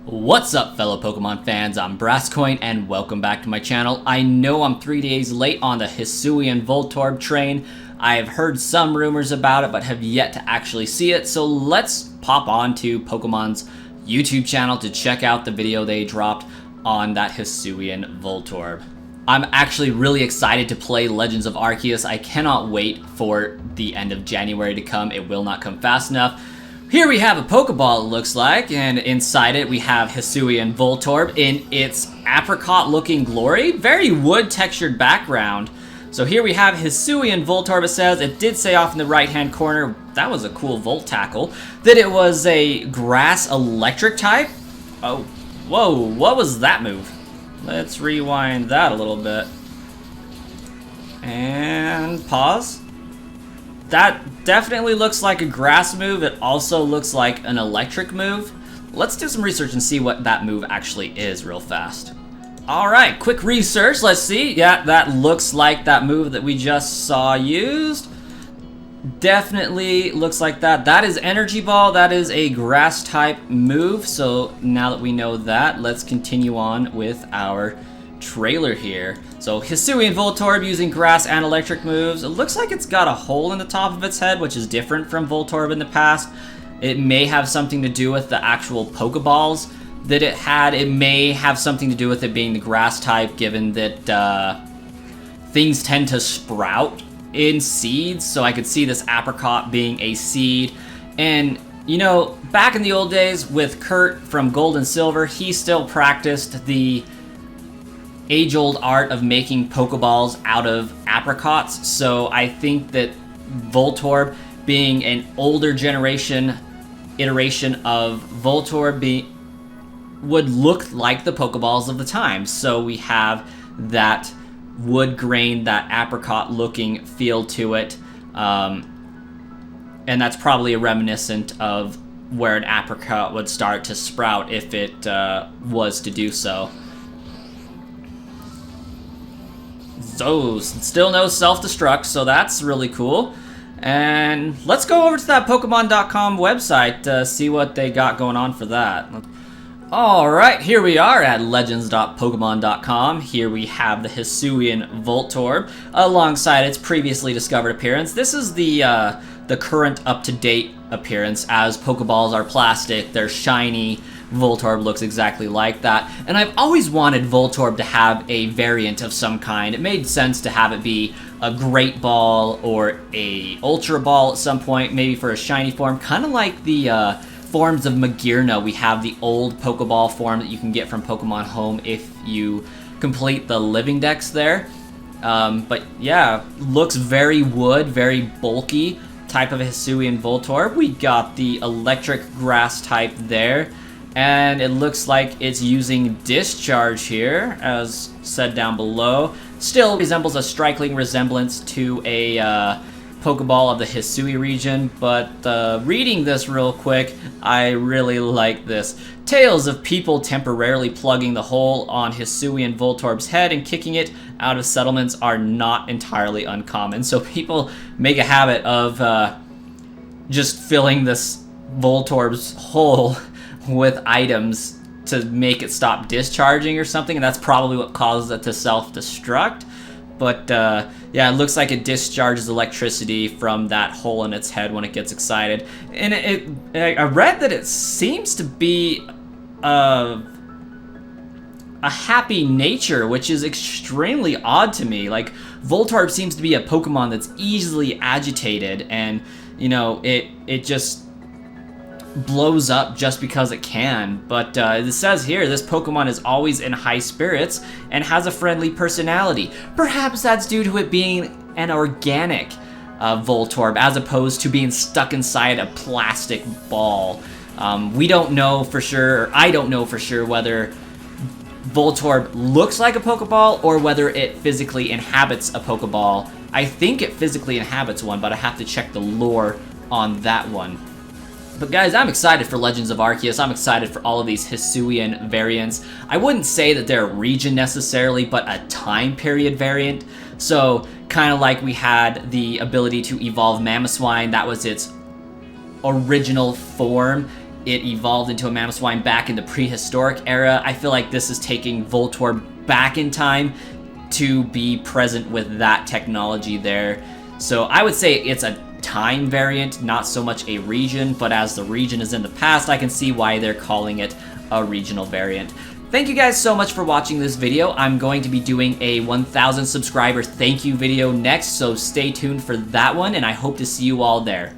What's up, fellow Pokemon fans? I'm Brascoin and welcome back to my channel. I know I'm 3 days late on the Hisuian Voltorb train. I have heard some rumors about it but have yet to actually see it, so let's pop on to Pokemon's YouTube channel to check out the video they dropped on that Hisuian Voltorb. I'm actually really excited to play Legends of Arceus. I cannot wait for the end of January to come. It will not come fast enough. Here we have a Pokeball, it looks like, and inside it we have Hisuian Voltorb in its apricot-looking glory. Very wood-textured background. So here we have Hisuian Voltorb, it says. It did say off in the right-hand corner, that was a cool Volt Tackle, that it was a grass electric type. Oh, whoa, what was that move? Let's rewind that a little bit. And pause. That definitely looks like a grass move. It also looks like an electric move. Let's do some research and see what that move actually is real fast. Alright, quick research. Let's see. Yeah, that looks like that move that we just saw used. Definitely looks like that. That is Energy Ball. That is a grass type move. So now that we know that, let's continue on with our trailer here. So Hisuian Voltorb using grass and electric moves. It looks like it's got a hole in the top of its head, which is different from Voltorb in the past. It may have something to do with the actual Pokeballs that it had. It may have something to do with it being the grass type, given that things tend to sprout in seeds. So I could see this apricot being a seed. And you know, back in the old days with Kurt from Gold and Silver, he still practiced the age-old art of making Pokeballs out of apricots. So I think that Voltorb, being an older generation iteration of Voltorb, would look like the Pokeballs of the time. So we have that wood grain, that apricot looking feel to it, and that's probably a reminiscent of where an apricot would start to sprout if it was to do so. So, still no self-destruct, so that's really cool. And let's go over to that Pokemon.com website to see what they got going on for that. Alright, here we are at legends.pokemon.com. Here we have the Hisuian Voltorb alongside its previously discovered appearance. This is the current up-to-date appearance, as Pokeballs are plastic, they're shiny. Voltorb looks exactly like that, and I've always wanted Voltorb to have a variant of some kind. It made sense to have it be a Great Ball or a Ultra Ball at some point, maybe for a shiny form, kind of like the forms of Magearna. We have the old Pokeball form that you can get from Pokemon Home if you complete the Living Dex there. But yeah, looks very wood, very bulky type of a Hisuian Voltorb. We got the electric grass type there. And it looks like it's using Discharge here, as said down below. Still resembles a striking resemblance to a Pokeball of the Hisui region, but reading this real quick, I really like this. Tales of people temporarily plugging the hole on Hisuian Voltorb's head and kicking it out of settlements are not entirely uncommon. So people make a habit of just filling this Voltorb's hole with items to make it stop discharging or something, and that's probably what causes it to self-destruct. But yeah, it looks like it discharges electricity from that hole in its head when it gets excited. And I read that it seems to be a happy nature, which is extremely odd to me. Like, Voltorb seems to be a Pokemon that's easily agitated, and you know, it just blows up just because it can. But it says here, this Pokemon is always in high spirits and has a friendly personality. Perhaps that's due to it being an organic Voltorb as opposed to being stuck inside a plastic ball. We don't know for sure, or I don't know for sure, whether Voltorb looks like a Pokeball or whether it physically inhabits a Pokeball. I think it physically inhabits one, but I have to check the lore on that one. But guys, I'm excited for Legends of Arceus. I'm excited for all of these Hisuian variants. I wouldn't say that they're a region necessarily, but a time period variant. So, kind of like we had the ability to evolve Mamoswine, that was its original form it evolved into a Mamoswine back in the prehistoric era. I feel like this is taking Voltorb back in time to be present with that technology there. So I would say it's a time variant, not so much a region, but as the region is in the past, I can see why they're calling it a regional variant. Thank you guys so much for watching this video. I'm going to be doing a 1,000 subscriber thank you video next, so stay tuned for that one, and I hope to see you all there.